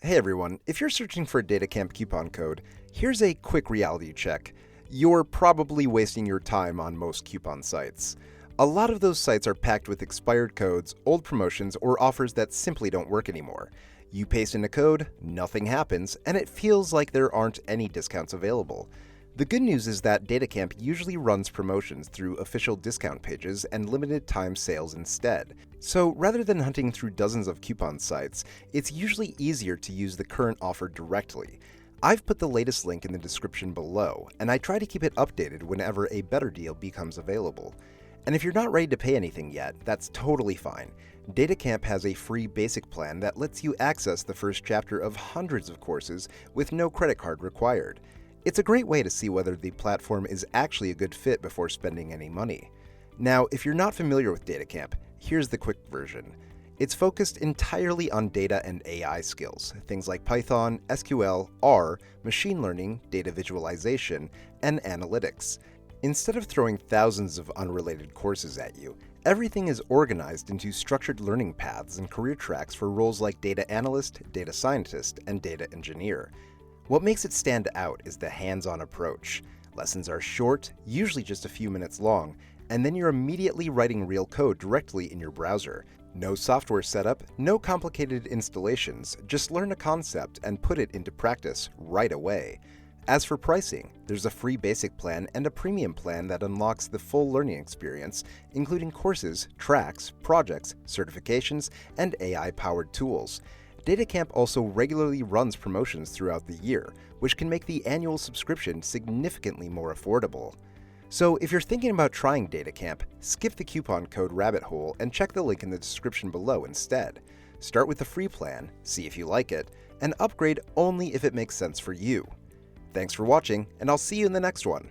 Hey everyone, if you're searching for a Datacamp coupon code, here's a quick reality check. You're probably wasting your time on most coupon sites. A lot of those sites are packed with expired codes, old promotions, or offers that simply don't work anymore. You paste in a code, nothing happens, and it feels like there aren't any discounts available. The good news is that Datacamp usually runs promotions through official discount pages and limited time sales instead. So rather than hunting through dozens of coupon sites, it's usually easier to use the current offer directly. I've put the latest link in the description below, and I try to keep it updated whenever a better deal becomes available. And if you're not ready to pay anything yet, that's totally fine. Datacamp has a free basic plan that lets you access the first chapter of hundreds of courses with no credit card required. It's a great way to see whether the platform is actually a good fit before spending any money. Now, if you're not familiar with Datacamp, here's the quick version. It's focused entirely on data and AI skills, things like Python, SQL, R, machine learning, data visualization, and analytics. Instead of throwing thousands of unrelated courses at you, everything is organized into structured learning paths and career tracks for roles like data analyst, data scientist, and data engineer. What makes it stand out is the hands-on approach. Lessons are short, usually just a few minutes long, and then you're immediately writing real code directly in your browser. No software setup, no complicated installations, just learn a concept and put it into practice right away. As for pricing, there's a free basic plan and a premium plan that unlocks the full learning experience, including courses, tracks, projects, certifications, and AI-powered tools. Datacamp also regularly runs promotions throughout the year, which can make the annual subscription significantly more affordable. So if you're thinking about trying Datacamp, skip the coupon code rabbit hole and check the link in the description below instead. Start with the free plan, see if you like it, and upgrade only if it makes sense for you. Thanks for watching, and I'll see you in the next one.